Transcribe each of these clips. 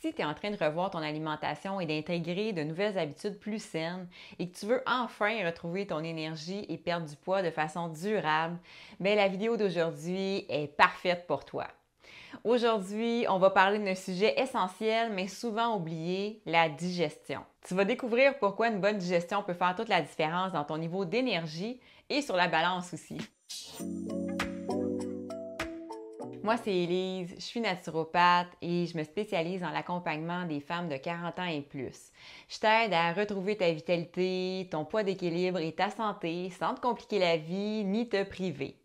si tu es en train de revoir ton alimentation et d'intégrer de nouvelles habitudes plus saines et que tu veux enfin retrouver ton énergie et perdre du poids de façon durable, bien, la vidéo d'aujourd'hui est parfaite pour toi. Aujourd'hui, on va parler d'un sujet essentiel mais souvent oublié, la digestion. Tu vas découvrir pourquoi une bonne digestion peut faire toute la différence dans ton niveau d'énergie et sur la balance aussi. Moi, c'est Élise, je suis naturopathe et je me spécialise dans l'accompagnement des femmes de 40 ans et plus. Je t'aide à retrouver ta vitalité, ton poids d'équilibre et ta santé sans te compliquer la vie ni te priver.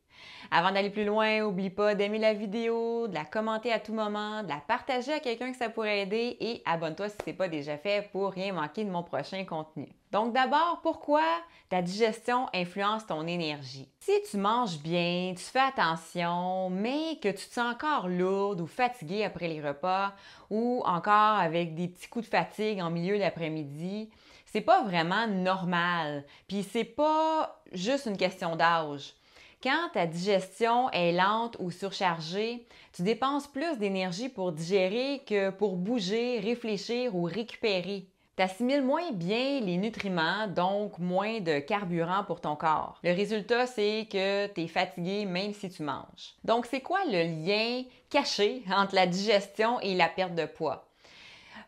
Avant d'aller plus loin, n'oublie pas d'aimer la vidéo, de la commenter à tout moment, de la partager à quelqu'un que ça pourrait aider et abonne-toi si ce n'est pas déjà fait pour rien manquer de mon prochain contenu. Donc d'abord, pourquoi ta digestion influence ton énergie? Si tu manges bien, tu fais attention, mais que tu te sens encore lourde ou fatiguée après les repas ou encore avec des petits coups de fatigue en milieu d'après-midi, c'est pas vraiment normal. Puis c'est pas juste une question d'âge. Quand ta digestion est lente ou surchargée, tu dépenses plus d'énergie pour digérer que pour bouger, réfléchir ou récupérer. Tu assimiles moins bien les nutriments, donc moins de carburant pour ton corps. Le résultat, c'est que tu es fatigué même si tu manges. Donc, c'est quoi le lien caché entre la digestion et la perte de poids?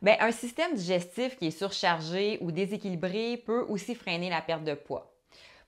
Bien, un système digestif qui est surchargé ou déséquilibré peut aussi freiner la perte de poids.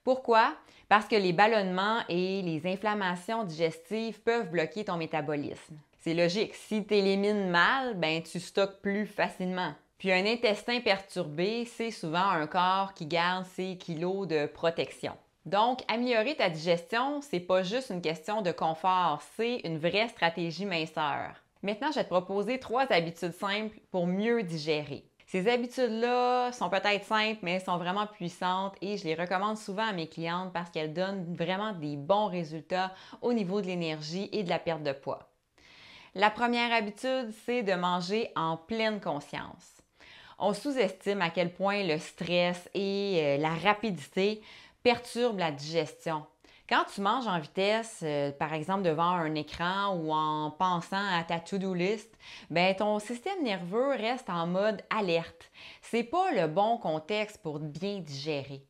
Pourquoi? Parce que les ballonnements et les inflammations digestives peuvent bloquer ton métabolisme. C'est logique, si tu élimines mal, ben, tu stockes plus facilement. Puis un intestin perturbé, c'est souvent un corps qui garde ses kilos de protection. Donc, améliorer ta digestion, c'est pas juste une question de confort, c'est une vraie stratégie minceur. Maintenant, je vais te proposer 3 habitudes simples pour mieux digérer. Ces habitudes-là sont peut-être simples, mais sont vraiment puissantes et je les recommande souvent à mes clientes parce qu'elles donnent vraiment des bons résultats au niveau de l'énergie et de la perte de poids. La première habitude, c'est de manger en pleine conscience. On sous-estime à quel point le stress et la rapidité perturbent la digestion. Quand tu manges en vitesse, par exemple devant un écran ou en pensant à ta to-do list, ben ton système nerveux reste en mode alerte. C'est pas le bon contexte pour bien digérer.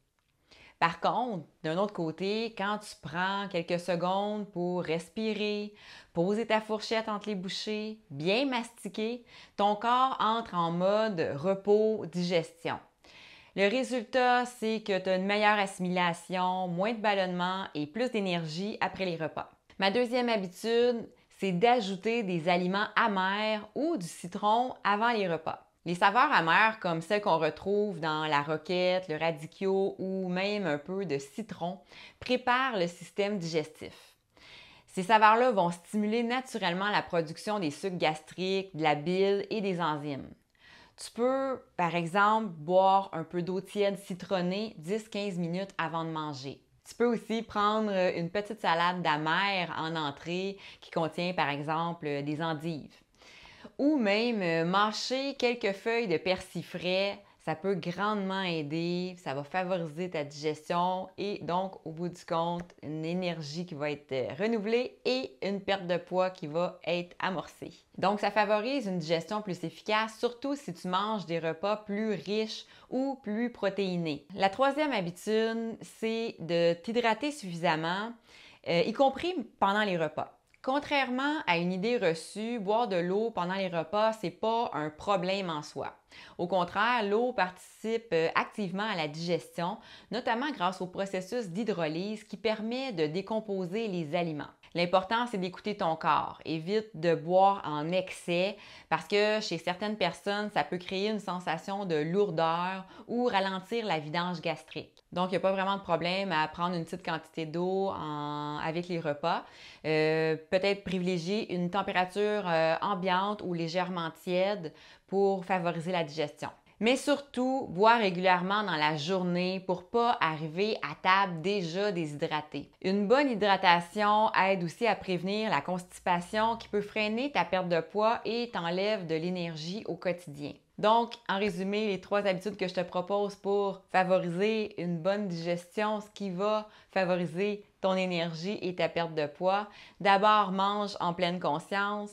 Par contre, d'un autre côté, quand tu prends quelques secondes pour respirer, poser ta fourchette entre les bouchées, bien mastiquer, ton corps entre en mode repos-digestion. Le résultat, c'est que tu as une meilleure assimilation, moins de ballonnement et plus d'énergie après les repas. Ma deuxième habitude, c'est d'ajouter des aliments amers ou du citron avant les repas. Les saveurs amères comme celles qu'on retrouve dans la roquette, le radicchio ou même un peu de citron préparent le système digestif. Ces saveurs-là vont stimuler naturellement la production des sucs gastriques, de la bile et des enzymes. Tu peux, par exemple, boire un peu d'eau tiède citronnée 10-15 minutes avant de manger. Tu peux aussi prendre une petite salade d'amère en entrée qui contient, par exemple, des endives. Ou même mâcher quelques feuilles de persil frais, ça peut grandement aider, ça va favoriser ta digestion et donc, au bout du compte, une énergie qui va être renouvelée et une perte de poids qui va être amorcée. Donc, ça favorise une digestion plus efficace, surtout si tu manges des repas plus riches ou plus protéinés. La troisième habitude, c'est de t'hydrater suffisamment, y compris pendant les repas. Contrairement à une idée reçue, boire de l'eau pendant les repas, c'est pas un problème en soi. Au contraire, l'eau participe activement à la digestion, notamment grâce au processus d'hydrolyse qui permet de décomposer les aliments. L'important, c'est d'écouter ton corps. Évite de boire en excès parce que chez certaines personnes, ça peut créer une sensation de lourdeur ou ralentir la vidange gastrique. Donc, il n'y a pas vraiment de problème à prendre une petite quantité d'eau avec les repas. Peut-être privilégier une température ambiante ou légèrement tiède pour favoriser la digestion. Mais surtout, boire régulièrement dans la journée pour ne pas arriver à table déjà déshydraté. Une bonne hydratation aide aussi à prévenir la constipation qui peut freiner ta perte de poids et t'enlève de l'énergie au quotidien. Donc, en résumé, les 3 habitudes que je te propose pour favoriser une bonne digestion, ce qui va favoriser ton énergie et ta perte de poids. D'abord, mange en pleine conscience.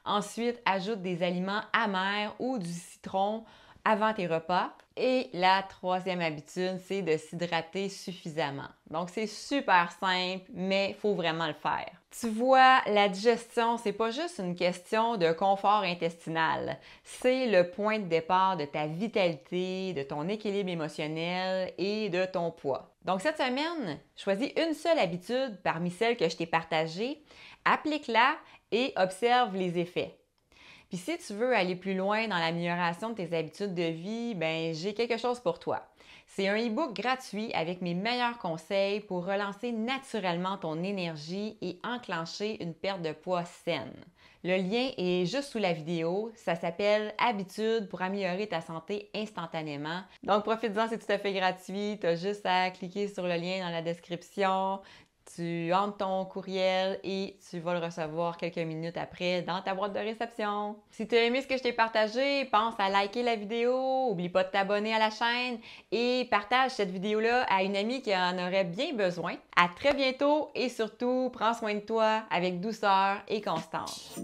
Ensuite, ajoute des aliments amers ou du citron avant tes repas. Et la troisième habitude, c'est de s'hydrater suffisamment. Donc, c'est super simple, mais il faut vraiment le faire. Tu vois, la digestion, c'est pas juste une question de confort intestinal. C'est le point de départ de ta vitalité, de ton équilibre émotionnel et de ton poids. Donc, cette semaine, choisis une seule habitude parmi celles que je t'ai partagées, applique-la et observe les effets. Puis si tu veux aller plus loin dans l'amélioration de tes habitudes de vie, ben j'ai quelque chose pour toi. C'est un e-book gratuit avec mes meilleurs conseils pour relancer naturellement ton énergie et enclencher une perte de poids saine. Le lien est juste sous la vidéo. Ça s'appelle Habitudes pour améliorer ta santé instantanément. Donc profite-en, c'est tout à fait gratuit. Tu as juste à cliquer sur le lien dans la description. Tu entres ton courriel et tu vas le recevoir quelques minutes après dans ta boîte de réception. Si tu as aimé ce que je t'ai partagé, pense à liker la vidéo, n'oublie pas de t'abonner à la chaîne et partage cette vidéo-là à une amie qui en aurait bien besoin. À très bientôt et surtout, prends soin de toi avec douceur et constance.